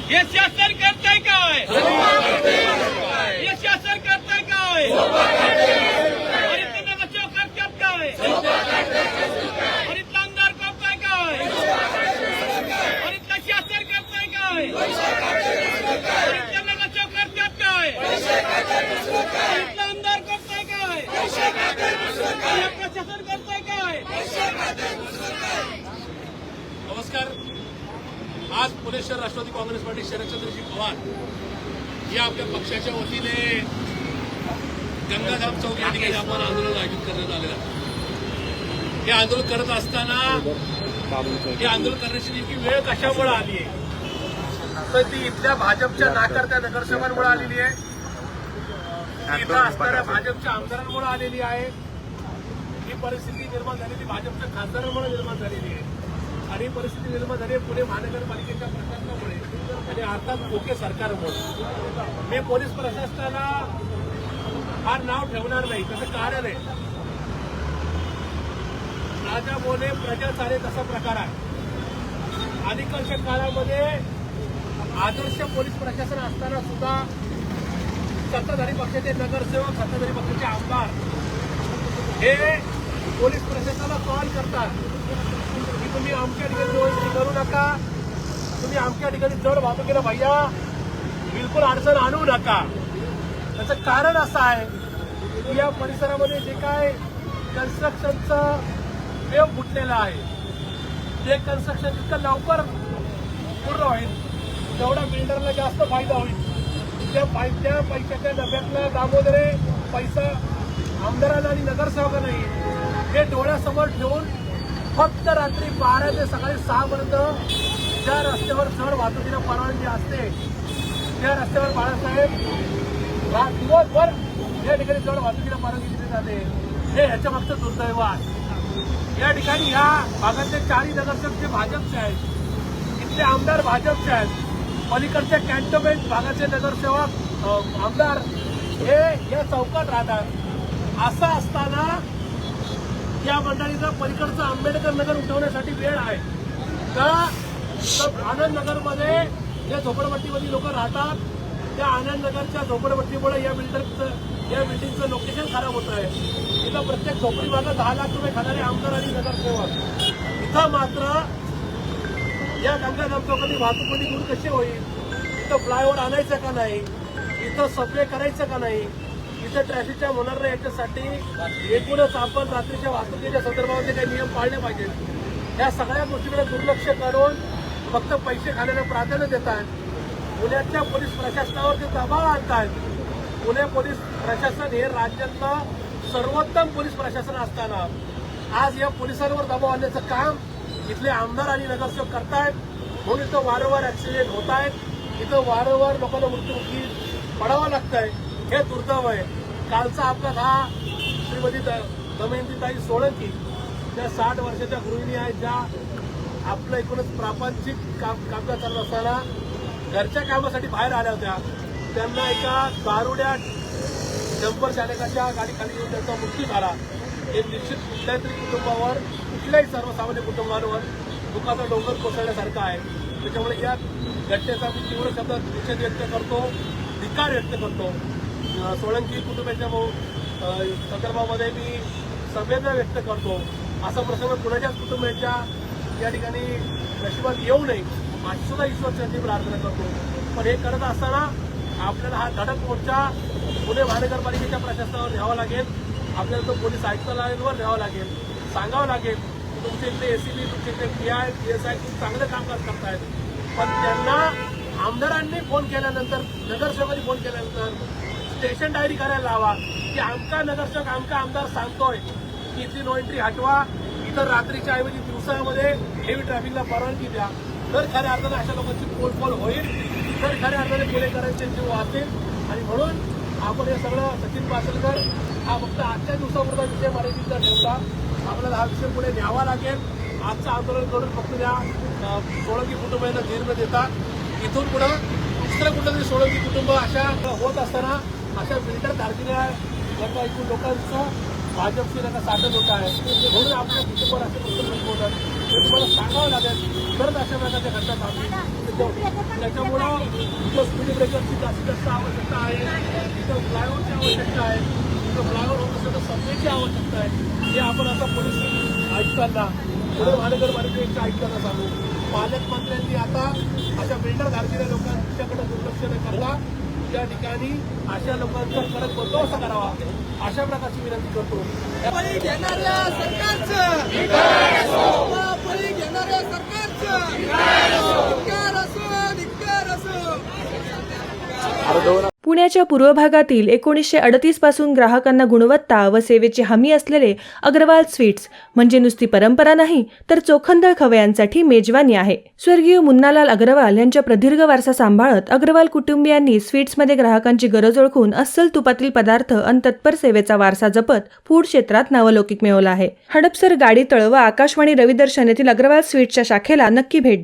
हे शासन करताय काय? हे शासन करताय काय? हरित बचाव करतात काय? हरित आमदार करताय काय? हरित शासन करताय काय? हरित बचाव करतात काय? हरित आमदार करताय काय? प्रशासन करताय काय? नमस्कार. आज पुणे शहर राष्ट्रवादी काँग्रेस पार्टी शरदचंद्रजी पवार या आपल्या पक्षाच्या वतीने गंगाधाम चौक या ठिकाणी आपण आंदोलन आयोजित करण्यात आलेलं आहे. हे आंदोलन करत असताना हे आंदोलन करण्याची नेमकी वेळ कशामुळे आली आहे तर ती इथल्या भाजपच्या नाकारत्या नगरसेवकांमुळे आलेली आहे, इथं असणाऱ्या भाजपच्या आमदारांमुळे आलेली आहे. ही परिस्थिती निर्माण झालेली भाजपच्या खासदारांमुळे निर्माण झालेली आहे आणि ही परिस्थिती निर्माण झाली पुणे महानगरपालिकेच्या प्रशासनामुळे आणि अर्थात खोके सरकारमुळे. मी पोलीस प्रशासनाला फार नाव ठेवणार नाही, त्याचं कारण आहे राजा बोले प्रजा चाले तसा प्रकार आहे. अलीकडच्या काळामध्ये आदर्श पोलीस प्रशासन असताना सुद्धा सत्ताधारी पक्षाचे नगरसेवक, सत्ताधारी पक्षाचे आमदार हे पोलीस प्रशासनाला कॉल करतात की तुम्ही आमच्या ठिकाणी व्यवस्थित करू नका, तुम्ही आमच्या ठिकाणी जड वाहतुकीला भैया बिलकुल अडचण आणू नका. त्याचं कारण असं आहे की या परिसरामध्ये जे काय कन्स्ट्रक्शनचं वेव फुटलेलं आहे ते कन्स्ट्रक्शन जितकं लवकर पूर्ण होईल तेवढा बिल्डरला जास्त फायदा होईल. त्या पैशाच्या डब्यातला दामोदरे पैसा आमदारांना आणि नगरसेवकांना नाही हे डोळ्यासमोर ठेवून फक्त रात्री 12 ते सकाळी 6 पर्यंत ज्या रस्त्यावर जड वाहतुकीला परवानगी असते त्या रस्त्यावर बाळासाहेब दिवसभर या ठिकाणी जड वाहतुकीला परवानगी दिली जाते. हे ह्याच्या मागचं दुर्दैव आहे. या ठिकाणी ह्या भागातले 4 नगरसेवक जे भाजपचे आहेत, इथले आमदार भाजपचे आहेत, पलीकडच्या कॅन्टोन्मेंट भागाचे नगरसेवक आमदार हे या चौकात राहतात. असं असताना या मंडळीचा पलीकडचं आंबेडकर नगर उठवण्यासाठी वेळ आहे का? आनंद नगरमध्ये ज्या झोपडपट्टीमध्ये लोक राहतात त्या आनंद नगरच्या झोपडपट्टीमुळे या बिल्डिंगचं लोकेशन खराब होत आहे. इथं प्रत्येक झोपडी मागं 10 लाख रुपये खाणारे आमदार आणि नगरसेवक. इथं मात्र या गंगाधाम चौकातली वाहतूक दूर कशी होईल? इथं फ्लायओव्हर आणायचं का नाही? इथं सबवे करायचं का नाही? इथं ट्रॅफिकच्या होणार नाही याच्यासाठी एकूणच आपण रात्रीच्या वाहतुकीच्या संदर्भामध्ये काही नियम पाळले पाहिजेत. या सगळ्या गोष्टीकडे दुर्लक्ष करून फक्त पैसे खाण्याला प्राधान्य देत आहेत. पुण्याच्या पोलीस प्रशासनावर ते दबाव आणतायत. पुणे पोलीस प्रशासन हे राज्यातलं सर्वोत्तम पोलीस प्रशासन असताना आज या पोलिसांवर दबाव आणण्याचं काम इथले आमदार आणि नगरसेवक करतायत. म्हणून इथं वारंवार ऍक्सिडेंट होत आहेत, इथं वारंवार लोकांना मृत्युमुखी पडावं लागतंय. हे दुर्दैव आहे. कालचा अपघात हा श्रीमती दमयंतीताई सोळंकी ज्या 60 वर्षाच्या गृहिणी आहेत, ज्या आपलं एकूणच प्रापंचिक कामकाज चालू असताना घरच्या कामासाठी बाहेर आल्या होत्या, त्यांना एका दारुड्या डंपर चालकाच्या गाडीखाली येऊन त्यांचा मृत्यू झाला. हे निश्चित कुठल्याही तरी कुटुंबावर, कुठल्याही सर्वसामान्य कुटुंबांवर दुःखाचा डोंगर कोसळण्यासारखं आहे. त्याच्यामुळे या घटनेचा मी तीव्र शब्दात निषेध व्यक्त करतो, धिक्कार व्यक्त करतो. सोळंकी कुटुंबाच्या संदर्भामध्ये मी संवेदना व्यक्त करतो. असा प्रसंग कुणाच्याच कुटुंबाच्या या ठिकाणी नशिबात येऊ नये अशी सुद्धा ईश्वरचरणी प्रार्थना करतो. पण हे करत असताना आपल्याला हा धडक मोर्चा पुणे महानगरपालिकेच्या प्रशासनावर न्यावा लागेल. आपल्याला तो पोलीस आयुक्तालयांवर न्यावा लागेल, सांगावं लागेल की तुमचे इथले एसीबी, तुमचे इथले PI, PSI खूप चांगलं कामकाज करतायत. पण त्यांना आमदारांनी फोन केल्यानंतर, नगरसेवकांनी फोन केल्यानंतर स्टेशन डायरी करायला लावा की आमका नगरसेवक, आमका आमदार सांगतोय की इथली नो एंट्री हटवा, इतर रात्रीच्या ऐवजी दिवसामध्ये हेवी ट्रॅफिकला परवानगी द्या. तर खऱ्या अर्थाने अशा लोकांची पोलपोल होईल, तर खऱ्या अर्थाने पुणेकरांचे जीव वाचतील. आणि म्हणून आपण हे सगळं सचिन पासलकर हा फक्त आजच्या दिवसापुरता विषय मर्यादित ठेवता. आपल्याला हा विषय पुढे न्यावा लागेल. आजचं आंदोलन करून फक्त त्या सोळंकी कुटुंबांना धीर न देता इथून पुढं दुसरं कुठलं तरी सोळंकी कुटुंब अशा होत असताना अशा बिल्डर दार्जिलिंग लोकांचं भाजपची नका साठत होत आहे म्हणून आपल्या कुटुंबावर असे प्रश्न होतात हे तुम्हाला सांगावं लागेल तरच अशा प्रकारच्या घटना थांबतील. त्याच्यामुळं तिथं स्पीड ब्रेकरची जास्तीत जास्त आवश्यकता आहे, तिथं फ्लायओव्हरची आवश्यकता आहे, तिथं फ्लायओव्हर होत असेल तर सबवेची आवश्यकता आहे. हे आपण आता पोलीस आयुक्तांना पुणे महानगरपालिकेच्या आयुक्तांना सांगू. पालकमंत्र्यांनी आता अशा बिल्डर धारलेल्या लोकांच्याकडे दुर्लक्ष न करता त्या ठिकाणी अशा लोकांचा कडक बंदोबस्त करावा अशा प्रकारची विनंती करतो. बळी घेणाऱ्या सरकारचं बळी घेणाऱ्या सरकारचं धिक्कार असो. पुण्याच्या पूर्व भागातील 1938 पासून ग्राहकांना गुणवत्ता व सेवेची हमी असलेले अग्रवाल स्वीट्स म्हणजे नुसती परंपरा नाही तर चोखंदळ खवयांसाठी मेजवानी आहे. स्वर्गीय मुन्नालाल अग्रवाल यांच्या प्रदीर्घ वारसा सांभाळत अग्रवाल कुटुंबियांनी स्वीट्समध्ये ग्राहकांची गरज ओळखून अस्सल तुपातील पदार्थ आणि तत्पर सेवेचा वारसा जपत फूड क्षेत्रात नावलौकिक मिळवला आहे. हडपसर गाडीतळ व आकाशवाणी रविदर्शन येथील अग्रवाल स्वीट्सच्या शाखेला नक्की भेट द्या.